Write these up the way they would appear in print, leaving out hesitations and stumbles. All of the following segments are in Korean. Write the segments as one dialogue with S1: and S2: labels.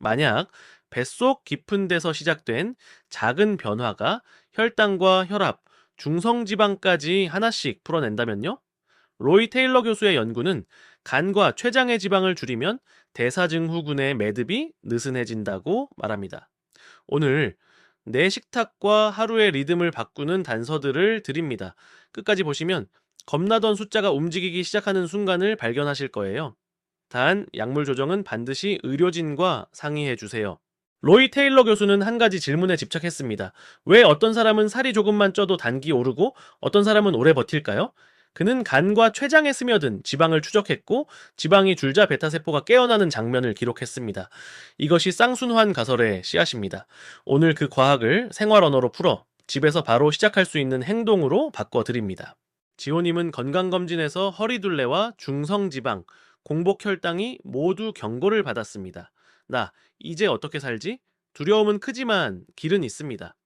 S1: 만약 뱃속 깊은 데서 시작된 작은 변화가 혈당과 혈압, 중성지방까지 하나씩 풀어낸다면요? 로이 테일러 교수의 연구는 간과 췌장의 지방을 줄이면 대사증후군의 매듭이 느슨해진다고 말합니다. 오늘 내 식탁과 하루의 리듬을 바꾸는 단서들을 드립니다. 끝까지 보시면 겁나던 숫자가 움직이기 시작하는 순간을 발견하실 거예요. 단, 약물 조정은 반드시 의료진과 상의해 주세요. 로이 테일러 교수는 한 가지 질문에 집착했습니다. 왜 어떤 사람은 살이 조금만 쪄도 단기 오르고 어떤 사람은 오래 버틸까요? 그는 간과 췌장에 스며든 지방을 추적했고 지방이 줄자 베타세포가 깨어나는 장면을 기록했습니다. 이것이 쌍순환 가설의 씨앗입니다. 오늘 그 과학을 생활 언어로 풀어 집에서 바로 시작할 수 있는 행동으로 바꿔드립니다. 지호님은 건강검진에서 허리둘레와 중성지방, 공복혈당이 모두 경고를 받았습니다. 나 이제 어떻게 살지? 두려움은 크지만 길은 있습니다.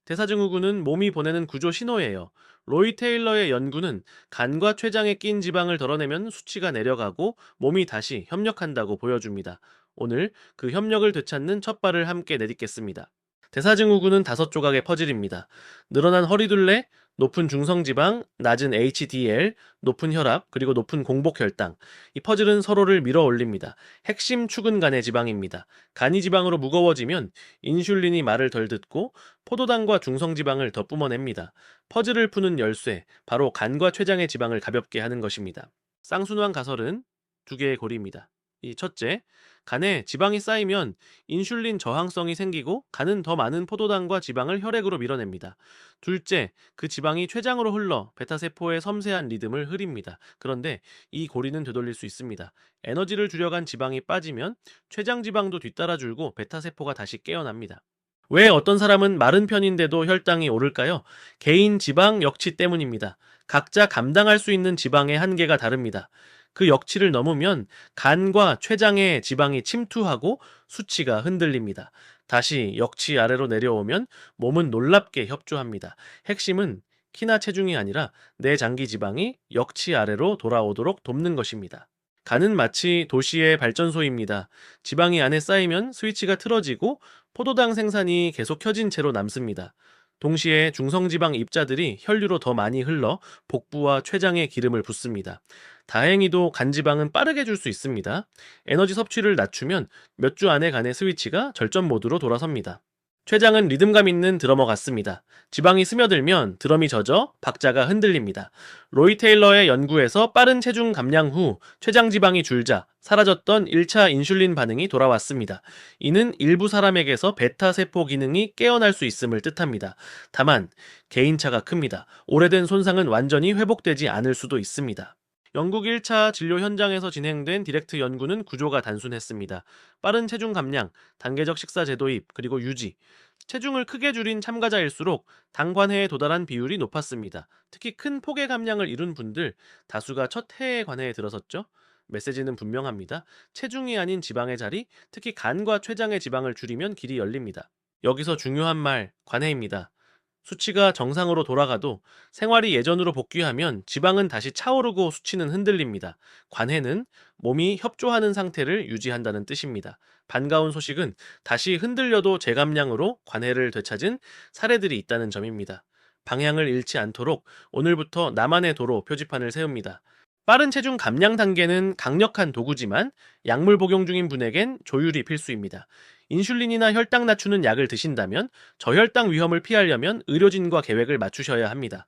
S1: 대사증후군은 몸이 보내는 구조 신호예요. 로이 테일러의 연구는 간과 췌장에 낀 지방을 덜어내면 수치가 내려가고 몸이 다시 협력한다고 보여줍니다. 오늘 그 협력을 되찾는 첫 발을 함께 내딛겠습니다. 대사증후군은 5조각의 퍼즐입니다. 늘어난 허리둘레, 높은 중성지방, 낮은 HDL, 높은 혈압, 그리고 높은 공복혈당. 이 퍼즐은 서로를 밀어 올립니다. 핵심 축은 간의 지방입니다. 간이 지방으로 무거워지면 인슐린이 말을 덜 듣고 포도당과 중성지방을 더 뿜어냅니다. 퍼즐을 푸는 열쇠, 바로 간과 췌장의 지방을 가볍게 하는 것입니다. 쌍순환 가설은 두 개의 고리입니다. 이 첫째, 간에 지방이 쌓이면 인슐린 저항성이 생기고 간은 더 많은 포도당과 지방을 혈액으로 밀어냅니다. 둘째, 그 지방이 췌장으로 흘러 베타세포의 섬세한 리듬을 흐립니다. 그런데 이 고리는 되돌릴 수 있습니다. 에너지를 줄여간 지방이 빠지면 췌장 지방도 뒤따라 줄고 베타세포가 다시 깨어납니다. 왜 어떤 사람은 마른 편인데도 혈당이 오를까요? 개인 지방 역치 때문입니다. 각자 감당할 수 있는 지방의 한계가 다릅니다. 그 역치를 넘으면 간과 췌장의 지방이 침투하고 수치가 흔들립니다. 다시 역치 아래로 내려오면 몸은 놀랍게 협조합니다. 핵심은 키나 체중이 아니라 내 장기 지방이 역치 아래로 돌아오도록 돕는 것입니다. 간은 마치 도시의 발전소입니다. 지방이 안에 쌓이면 스위치가 틀어지고 포도당 생산이 계속 켜진 채로 남습니다. 동시에 중성지방 입자들이 혈류로 더 많이 흘러 복부와 췌장에 기름을 붓습니다. 다행히도 간지방은 빠르게 줄 수 있습니다. 에너지 섭취를 낮추면 몇 주 안에 간의 스위치가 절전 모드로 돌아섭니다. 췌장은 리듬감 있는 드러머 같습니다. 지방이 스며들면 드럼이 젖어 박자가 흔들립니다. 로이 테일러의 연구에서 빠른 체중 감량 후 췌장 지방이 줄자 사라졌던 1차 인슐린 반응이 돌아왔습니다. 이는 일부 사람에게서 베타 세포 기능이 깨어날 수 있음을 뜻합니다. 다만 개인차가 큽니다. 오래된 손상은 완전히 회복되지 않을 수도 있습니다. 영국 1차 진료 현장에서 진행된 디렉트 연구는 구조가 단순했습니다. 빠른 체중 감량, 단계적 식사 제도입, 그리고 유지. 체중을 크게 줄인 참가자일수록 당 관해에 도달한 비율이 높았습니다. 특히 큰 폭의 감량을 이룬 분들 다수가 첫 해에 관해에 들어섰죠. 메시지는 분명합니다. 체중이 아닌 지방의 자리, 특히 간과 췌장의 지방을 줄이면 길이 열립니다. 여기서 중요한 말, 관해입니다. 수치가 정상으로 돌아가도 생활이 예전으로 복귀하면 지방은 다시 차오르고 수치는 흔들립니다. 관해는 몸이 협조하는 상태를 유지한다는 뜻입니다. 반가운 소식은 다시 흔들려도 재감량으로 관해를 되찾은 사례들이 있다는 점입니다. 방향을 잃지 않도록 오늘부터 나만의 도로 표지판을 세웁니다. 빠른 체중 감량 단계는 강력한 도구지만 약물 복용 중인 분에겐 조율이 필수입니다. 인슐린이나 혈당 낮추는 약을 드신다면 저혈당 위험을 피하려면 의료진과 계획을 맞추셔야 합니다.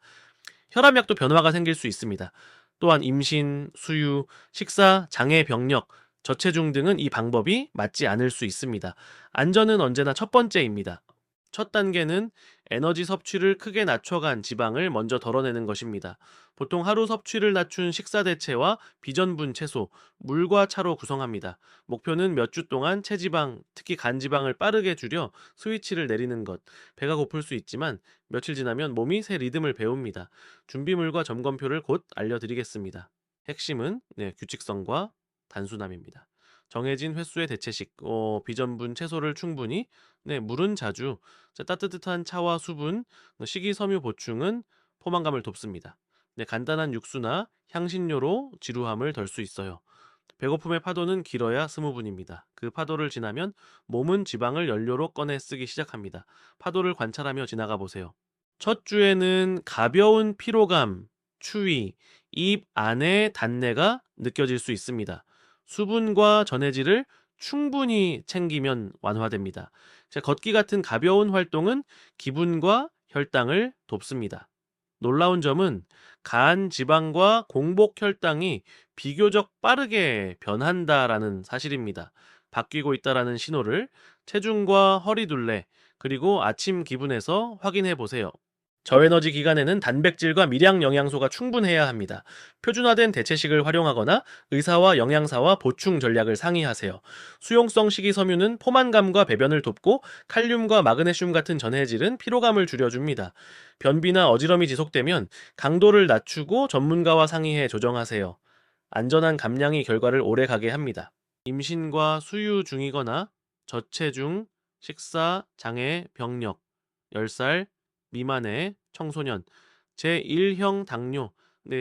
S1: 혈압약도 변화가 생길 수 있습니다. 또한 임신, 수유, 식사, 장애 병력, 저체중 등은 이 방법이 맞지 않을 수 있습니다. 안전은 언제나 첫 번째입니다. 첫 단계는 에너지 섭취를 크게 낮춰간 지방을 먼저 덜어내는 것입니다. 보통 하루 섭취를 낮춘 식사 대체와 비전분 채소, 물과 차로 구성합니다. 목표는 몇 주 동안 체지방, 특히 간지방을 빠르게 줄여 스위치를 내리는 것. 배가 고플 수 있지만 며칠 지나면 몸이 새 리듬을 배웁니다. 준비물과 점검표를 곧 알려드리겠습니다. 핵심은 규칙성과 단순함입니다. 정해진 횟수의 대체식, 비전분 채소를 충분히, 물은 자주, 따뜻한 차와 수분, 식이섬유 보충은 포만감을 돕습니다. 간단한 육수나 향신료로 지루함을 덜 수 있어요. 배고픔의 파도는 길어야 20분입니다. 그 파도를 지나면 몸은 지방을 연료로 꺼내 쓰기 시작합니다. 파도를 관찰하며 지나가 보세요. 첫 주에는 가벼운 피로감, 추위, 입 안의 단내가 느껴질 수 있습니다. 수분과 전해질을 충분히 챙기면 완화됩니다. 걷기 같은 가벼운 활동은 기분과 혈당을 돕습니다. 놀라운 점은 간 지방과 공복 혈당이 비교적 빠르게 변한다라는 사실입니다. 바뀌고 있다라는 신호를 체중과 허리둘레, 그리고 아침 기분에서 확인해 보세요. 저에너지 기간에는 단백질과 미량 영양소가 충분해야 합니다. 표준화된 대체식을 활용하거나 의사와 영양사와 보충 전략을 상의하세요. 수용성 식이섬유는 포만감과 배변을 돕고 칼륨과 마그네슘 같은 전해질은 피로감을 줄여줍니다. 변비나 어지럼이 지속되면 강도를 낮추고 전문가와 상의해 조정하세요. 안전한 감량이 결과를 오래 가게 합니다. 임신과 수유 중이거나 저체중, 식사, 장애, 병력, 10살 미만의 청소년, 제1형 당뇨,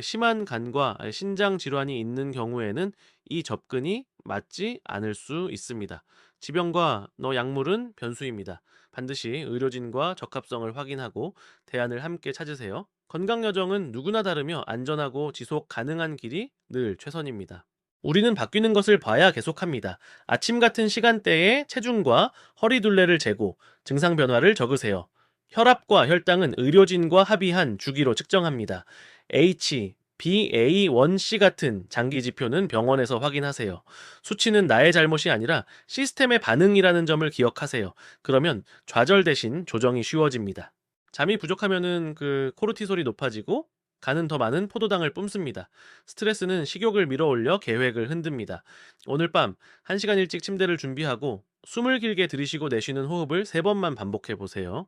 S1: 심한 간과 신장 질환이 있는 경우에는 이 접근이 맞지 않을 수 있습니다. 지병과 약물은 변수입니다. 반드시 의료진과 적합성을 확인하고 대안을 함께 찾으세요. 건강 여정은 누구나 다르며 안전하고 지속 가능한 길이 늘 최선입니다. 우리는 바뀌는 것을 봐야 계속합니다. 아침 같은 시간대에 체중과 허리둘레를 재고 증상 변화를 적으세요. 혈압과 혈당은 의료진과 합의한 주기로 측정합니다. HbA1c 같은 장기 지표는 병원에서 확인하세요. 수치는 나의 잘못이 아니라 시스템의 반응이라는 점을 기억하세요. 그러면 좌절 대신 조정이 쉬워집니다. 잠이 부족하면은 코르티솔이 높아지고 간은 더 많은 포도당을 뿜습니다. 스트레스는 식욕을 밀어올려 계획을 흔듭니다. 오늘 밤 1시간 일찍 침대를 준비하고 숨을 길게 들이쉬고 내쉬는 호흡을 3번만 반복해 보세요.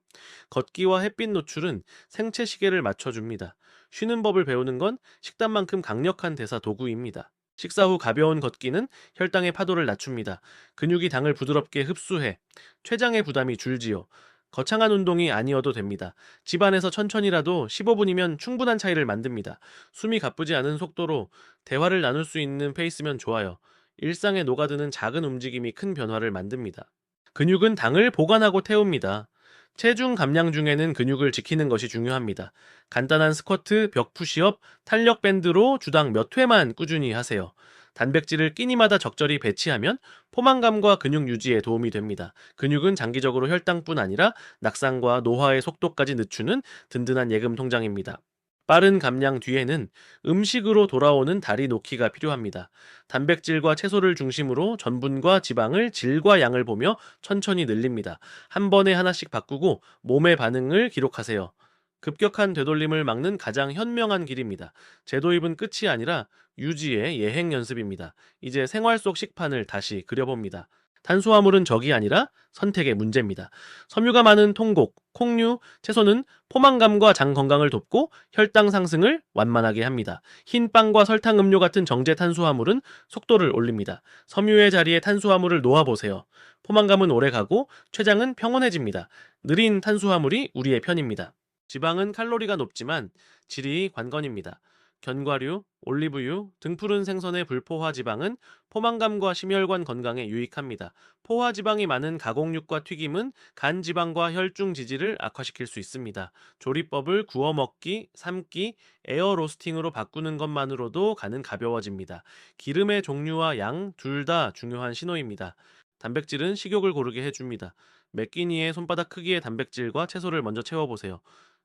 S1: 걷기와 햇빛 노출은 생체 시계를 맞춰줍니다. 쉬는 법을 배우는 건 식단만큼 강력한 대사 도구입니다. 식사 후 가벼운 걷기는 혈당의 파도를 낮춥니다. 근육이 당을 부드럽게 흡수해 췌장의 부담이 줄지요. 거창한 운동이 아니어도 됩니다. 집안에서 천천히라도 15분이면 충분한 차이를 만듭니다. 숨이 가쁘지 않은 속도로 대화를 나눌 수 있는 페이스면 좋아요. 일상에 녹아드는 작은 움직임이 큰 변화를 만듭니다. 근육은 당을 보관하고 태웁니다. 체중 감량 중에는 근육을 지키는 것이 중요합니다. 간단한 스쿼트, 벽 푸시업, 탄력 밴드로 주당 몇 회만 꾸준히 하세요. 단백질을 끼니마다 적절히 배치하면 포만감과 근육 유지에 도움이 됩니다. 근육은 장기적으로 혈당뿐 아니라 낙상과 노화의 속도까지 늦추는 든든한 예금 통장입니다. 빠른 감량 뒤에는 음식으로 돌아오는 다리 놓기가 필요합니다. 단백질과 채소를 중심으로 전분과 지방을 질과 양을 보며 천천히 늘립니다. 한 번에 하나씩 바꾸고 몸의 반응을 기록하세요. 급격한 되돌림을 막는 가장 현명한 길입니다. 제도입은 끝이 아니라 유지의 예행 연습입니다. 이제 생활 속 식판을 다시 그려봅니다. 탄수화물은 적이 아니라 선택의 문제입니다. 섬유가 많은 통곡, 콩류, 채소는 포만감과 장 건강을 돕고 혈당 상승을 완만하게 합니다. 흰 빵과 설탕 음료 같은 정제 탄수화물은 속도를 올립니다. 섬유의 자리에 탄수화물을 놓아보세요. 포만감은 오래가고 췌장은 평온해집니다. 느린 탄수화물이 우리의 편입니다. 지방은 칼로리가 높지만 질이 관건입니다. 견과류, 올리브유, 등푸른 생선의 불포화 지방은 포만감과 심혈관 건강에 유익합니다. 포화 지방이 많은 가공육과 튀김은 간 지방과 혈중 지지를 악화시킬 수 있습니다. 조리법을 구워 먹기, 삶기, 에어 로스팅으로 바꾸는 것만으로도 간은 가벼워집니다. 기름의 종류와 양 둘 다 중요한 신호입니다. 단백질은 식욕을 고르게 해줍니다. 몇 끼니의 손바닥 크기의 단백질과 채소를 먼저 채워보세요.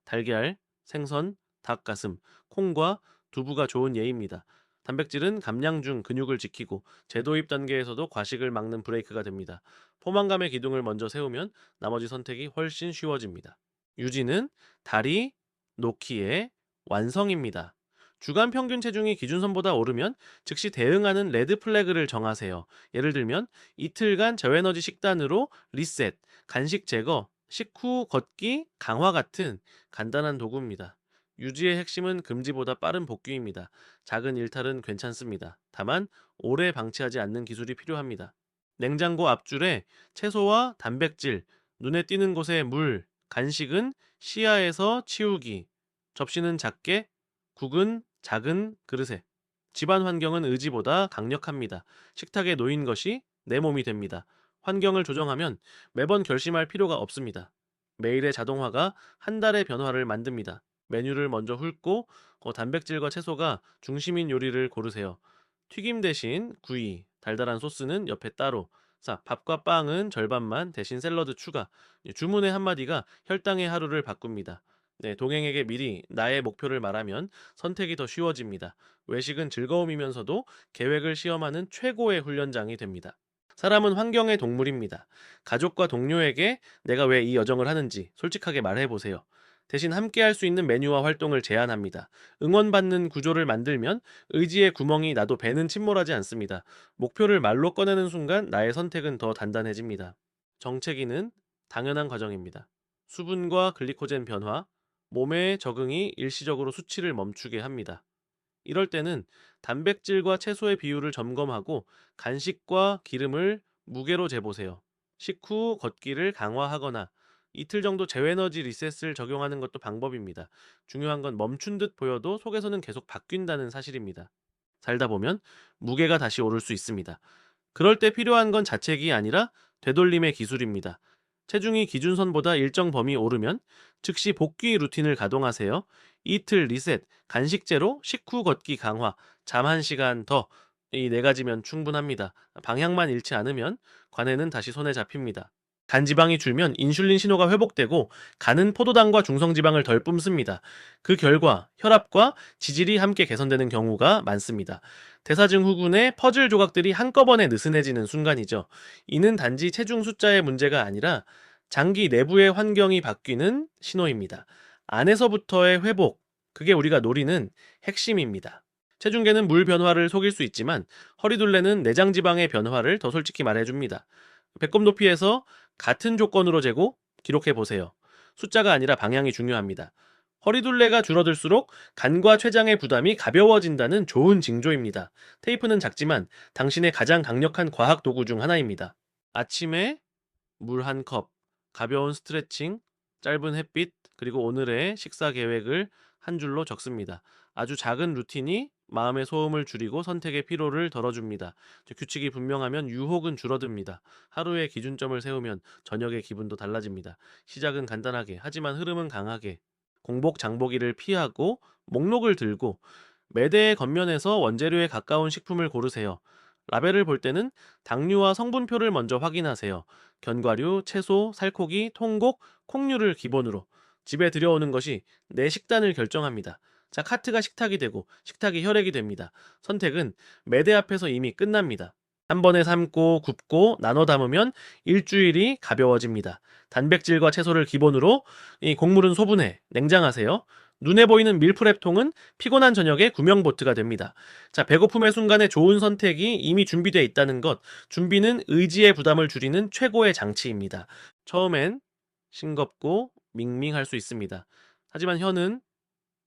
S1: 달걀, 생선, 닭가슴, 콩과 두부가 좋은 예입니다. 단백질은 감량 중 근육을 지키고 재도입 단계에서도 과식을 막는 브레이크가 됩니다. 포만감의 기둥을 먼저 세우면 나머지 선택이 훨씬 쉬워집니다. 유지는 다리 놓기의 완성입니다. 주간 평균 체중이 기준선보다 오르면 즉시 대응하는 레드 플래그를 정하세요. 예를 들면 이틀간 저에너지 식단으로 리셋, 간식 제거, 식후 걷기 강화 같은 간단한 도구입니다. 유지의 핵심은 금지보다 빠른 복귀입니다. 작은 일탈은 괜찮습니다. 다만 오래 방치하지 않는 기술이 필요합니다. 냉장고 앞줄에 채소와 단백질, 눈에 띄는 곳에 물, 간식은 시야에서 치우기, 접시는 작게, 국은 작은 그릇에. 집안 환경은 의지보다 강력합니다. 식탁에 놓인 것이 내 몸이 됩니다. 환경을 조정하면 매번 결심할 필요가 없습니다. 매일의 자동화가 한 달의 변화를 만듭니다. 메뉴를 먼저 훑고 단백질과 채소가 중심인 요리를 고르세요. 튀김 대신 구이, 달달한 소스는 옆에 따로. 자, 밥과 빵은 절반만 대신 샐러드 추가. 주문의 한마디가 혈당의 하루를 바꿉니다. 네, 동행에게 미리 나의 목표를 말하면 선택이 더 쉬워집니다. 외식은 즐거움이면서도 계획을 시험하는 최고의 훈련장이 됩니다. 사람은 환경의 동물입니다. 가족과 동료에게 내가 왜 이 여정을 하는지 솔직하게 말해보세요. 대신 함께 할 수 있는 메뉴와 활동을 제안합니다. 응원받는 구조를 만들면 의지의 구멍이 나도 배는 침몰하지 않습니다. 목표를 말로 꺼내는 순간 나의 선택은 더 단단해집니다. 정체기는 당연한 과정입니다. 수분과 글리코젠 변화, 몸의 적응이 일시적으로 수치를 멈추게 합니다. 이럴 때는 단백질과 채소의 비율을 점검하고 간식과 기름을 무게로 재보세요. 식후 걷기를 강화하거나 이틀 정도 제에너지 리셋을 적용하는 것도 방법입니다. 중요한 건 멈춘 듯 보여도 속에서는 계속 바뀐다는 사실입니다. 살다 보면 무게가 다시 오를 수 있습니다. 그럴 때 필요한 건 자책이 아니라 되돌림의 기술입니다. 체중이 기준선보다 일정 범위 오르면 즉시 복귀 루틴을 가동하세요. 이틀 리셋, 간식제로 식후 걷기 강화, 잠 1시간 더. 이 네 가지면 충분합니다. 방향만 잃지 않으면 관에는 다시 손에 잡힙니다. 간지방이 줄면 인슐린 신호가 회복되고 간은 포도당과 중성지방을 덜 뿜습니다. 그 결과 혈압과 지질이 함께 개선되는 경우가 많습니다. 대사증후군의 퍼즐 조각들이 한꺼번에 느슨해지는 순간이죠. 이는 단지 체중 숫자의 문제가 아니라 장기 내부의 환경이 바뀌는 신호입니다. 안에서부터의 회복, 그게 우리가 노리는 핵심입니다. 체중계는 물 변화를 속일 수 있지만 허리둘레는 내장 지방의 변화를 더 솔직히 말해줍니다. 배꼽 높이에서 같은 조건으로 재고 기록해 보세요. 숫자가 아니라 방향이 중요합니다. 허리둘레가 줄어들수록 간과 췌장의 부담이 가벼워진다는 좋은 징조입니다. 테이프는 작지만 당신의 가장 강력한 과학 도구 중 하나입니다. 아침에 물 한 컵, 가벼운 스트레칭, 짧은 햇빛, 그리고 오늘의 식사 계획을 한 줄로 적습니다. 아주 작은 루틴이 마음의 소음을 줄이고 선택의 피로를 덜어줍니다. 규칙이 분명하면 유혹은 줄어듭니다. 하루의 기준점을 세우면 저녁의 기분도 달라집니다. 시작은 간단하게, 하지만 흐름은 강하게. 공복 장보기를 피하고 목록을 들고 매대의 겉면에서 원재료에 가까운 식품을 고르세요. 라벨을 볼 때는 당류와 성분표를 먼저 확인하세요. 견과류, 채소, 살코기, 통곡, 콩류를 기본으로. 집에 들여오는 것이 내 식단을 결정합니다. 자, 카트가 식탁이 되고 식탁이 혈액이 됩니다. 선택은 매대 앞에서 이미 끝납니다. 한 번에 삶고 굽고 나눠 담으면 일주일이 가벼워집니다. 단백질과 채소를 기본으로 이 곡물은 소분해 냉장하세요. 눈에 보이는 밀프렙 통은 피곤한 저녁에 구명보트가 됩니다. 자, 배고픔의 순간에 좋은 선택이 이미 준비되어 있다는 것. 준비는 의지의 부담을 줄이는 최고의 장치입니다. 처음엔 싱겁고 밍밍할 수 있습니다. 하지만 혀는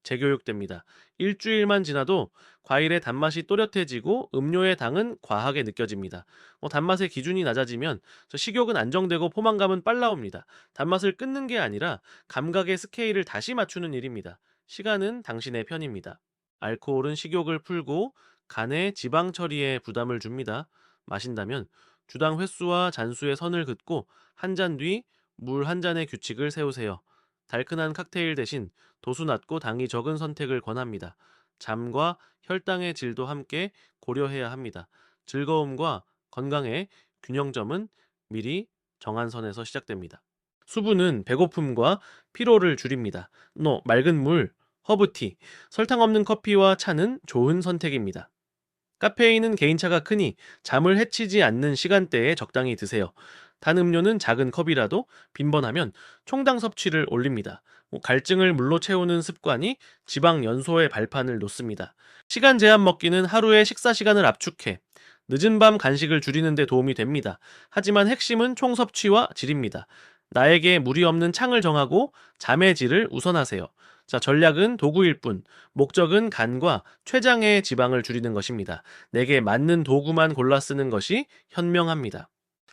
S1: 재교육됩니다. 일주일만 지나도 과일의 단맛이 또렷해지고 음료의 당은 과하게 느껴집니다. 단맛의 기준이 낮아지면 식욕은 안정되고 포만감은 빨라 옵니다. 단맛을 끊는 게 아니라 감각의 스케일을 다시 맞추는 일입니다. 시간은 당신의 편입니다. 알코올은 식욕을 풀고 간의 지방 처리에 부담을 줍니다. 마신다면 주당 횟수와 잔수의 선을 긋고 한 잔 뒤 물 한 잔의 규칙을 세우세요. 달큰한 칵테일 대신 도수 낮고 당이 적은 선택을 권합니다. 잠과 혈당의 질도 함께 고려해야 합니다. 즐거움과 건강의 균형점은 미리 정한 선에서 시작됩니다. 수분은 배고픔과 피로를 줄입니다. 맑은 물, 허브티, 설탕 없는 커피와 차는 좋은 선택입니다. 카페인은 개인차가 크니 잠을 해치지 않는 시간대에 적당히 드세요. 단 음료는 작은 컵이라도 빈번하면 총당 섭취를 올립니다. 갈증을 물로 채우는 습관이 지방 연소의 발판을 놓습니다. 시간 제한 먹기는 하루의 식사 시간을 압축해 늦은 밤 간식을 줄이는 데 도움이 됩니다. 하지만 핵심은 총 섭취와 질입니다. 나에게 무리 없는 창을 정하고 잠의 질을 우선하세요. 자, 전략은 도구일 뿐, 목적은 간과 췌장의 지방을 줄이는 것입니다. 내게 맞는 도구만 골라 쓰는 것이 현명합니다.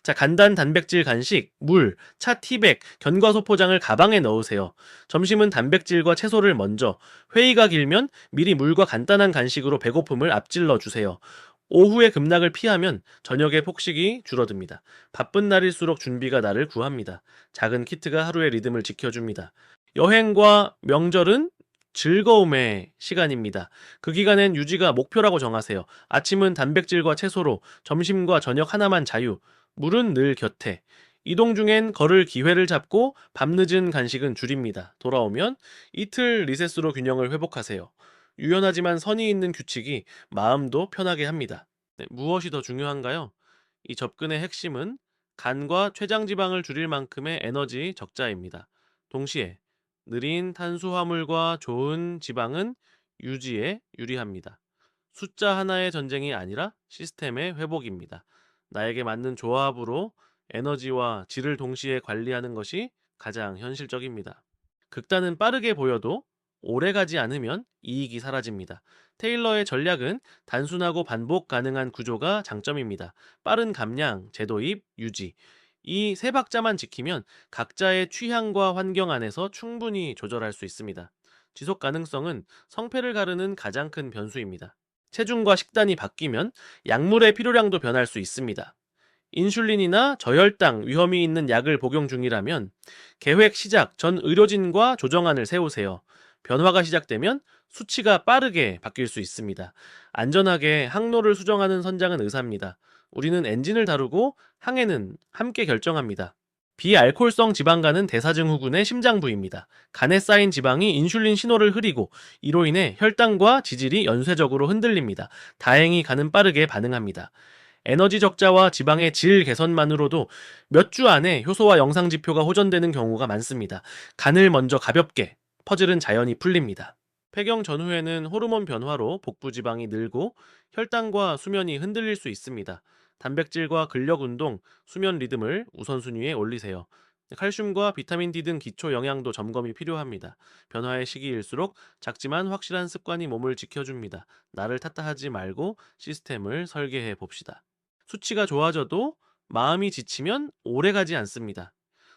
S1: 자, 간단 단백질 간식, 물, 차 티백, 견과소 포장을 가방에 넣으세요. 점심은 단백질과 채소를 먼저, 회의가 길면 미리 물과 간단한 간식으로 배고픔을 앞질러 주세요. 오후에 급락을 피하면 저녁에 폭식이 줄어듭니다. 바쁜 날일수록 준비가 나를 구합니다. 작은 키트가 하루의 리듬을 지켜줍니다. 여행과 명절은 즐거움의 시간입니다. 그 기간엔 유지가 목표라고 정하세요. 아침은 단백질과 채소로, 점심과 저녁 하나만 자유, 물은 늘 곁에. 이동 중엔 걸을 기회를 잡고 밤늦은 간식은 줄입니다. 돌아오면 이틀 리셋으로 균형을 회복하세요. 유연하지만 선이 있는 규칙이 마음도 편하게 합니다. 네, 무엇이 더 중요한가요? 이 접근의 핵심은 간과 췌장 지방을 줄일 만큼의 에너지 적자입니다. 동시에 느린 탄수화물과 좋은 지방은 유지에 유리합니다. 숫자 하나의 전쟁이 아니라 시스템의 회복입니다. 나에게 맞는 조합으로 에너지와 질을 동시에 관리하는 것이 가장 현실적입니다. 극단은 빠르게 보여도 오래 가지 않으면 이익이 사라집니다. 테일러의 전략은 단순하고 반복 가능한 구조가 장점입니다. 빠른 감량, 제도입, 유지. 이 세 박자만 지키면 각자의 취향과 환경 안에서 충분히 조절할 수 있습니다. 지속 가능성은 성패를 가르는 가장 큰 변수입니다. 체중과 식단이 바뀌면 약물의 필요량도 변할 수 있습니다. 인슐린이나 저혈당 위험이 있는 약을 복용 중이라면 계획 시작 전 의료진과 조정안을 세우세요. 변화가 시작되면 수치가 빠르게 바뀔 수 있습니다. 안전하게 항로를 수정하는 선장은 의사입니다. 우리는 엔진을 다루고 항해는 함께 결정합니다. 비알코올성 지방간은 대사증후군의 심장 부위입니다. 간에 쌓인 지방이 인슐린 신호를 흐리고 이로 인해 혈당과 지질이 연쇄적으로 흔들립니다. 다행히 간은 빠르게 반응합니다. 에너지 적자와 지방의 질 개선만으로도 몇 주 안에 효소와 영상 지표가 호전되는 경우가 많습니다. 간을 먼저 가볍게, 퍼즐은 자연히 풀립니다. 폐경 전후에는 호르몬 변화로 복부 지방이 늘고 혈당과 수면이 흔들릴 수 있습니다. 단백질과 근력 운동, 수면 리듬을 우선순위에 올리세요. 칼슘과 비타민 D 등 기초 영양도 점검이 필요합니다. 변화의 시기일수록 작지만 확실한 습관이 몸을 지켜줍니다. 나를 탓하지 말고 시스템을 설계해 봅시다. 수치가 좋아져도 마음이 지치면 오래 가지 않습니다.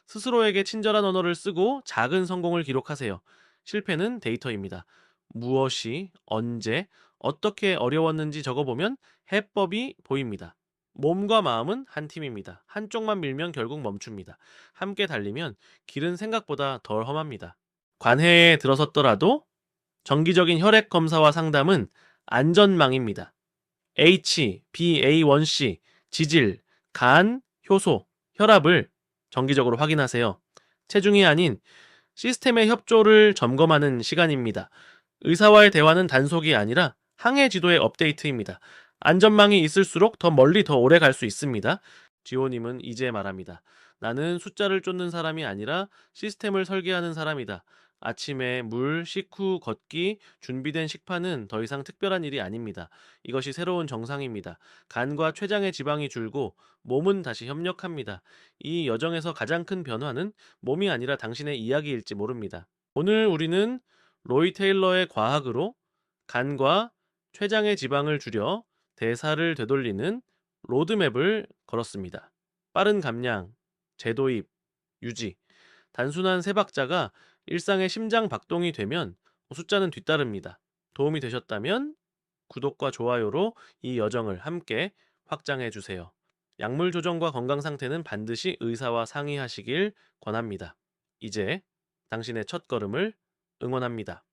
S1: 스스로에게 친절한 언어를 쓰고 작은 성공을 기록하세요. 실패는 데이터입니다. 무엇이, 언제, 어떻게 어려웠는지 적어보면 해법이 보입니다. 몸과 마음은 한 팀입니다. 한쪽만 밀면 결국 멈춥니다. 함께 달리면 길은 생각보다 덜 험합니다. 관해에 들어섰더라도 정기적인 혈액 검사와 상담은 안전망입니다. HbA1c, 지질, 간, 효소, 혈압을 정기적으로 확인하세요. 체중이 아닌 시스템의 협조를 점검하는 시간입니다. 의사와의 대화는 단속이 아니라 항해 지도의 업데이트입니다. 안전망이 있을수록 더 멀리 더 오래 갈 수 있습니다. 지호님은 이제 말합니다. 나는 숫자를 쫓는 사람이 아니라 시스템을 설계하는 사람이다. 아침에 물, 식후, 걷기, 준비된 식판은 더 이상 특별한 일이 아닙니다. 이것이 새로운 정상입니다. 간과 췌장의 지방이 줄고 몸은 다시 협력합니다. 이 여정에서 가장 큰 변화는 몸이 아니라 당신의 이야기일지 모릅니다. 오늘 우리는 로이 테일러의 과학으로 간과 췌장의 지방을 줄여 대사를 되돌리는 로드맵을 걸었습니다. 빠른 감량, 제도입, 유지. 단순한 세 박자가 일상의 심장 박동이 되면 숫자는 뒤따릅니다. 도움이 되셨다면 구독과 좋아요로 이 여정을 함께 확장해 주세요. 약물 조정과 건강 상태는 반드시 의사와 상의하시길 권합니다. 이제 당신의 첫 걸음을 응원합니다.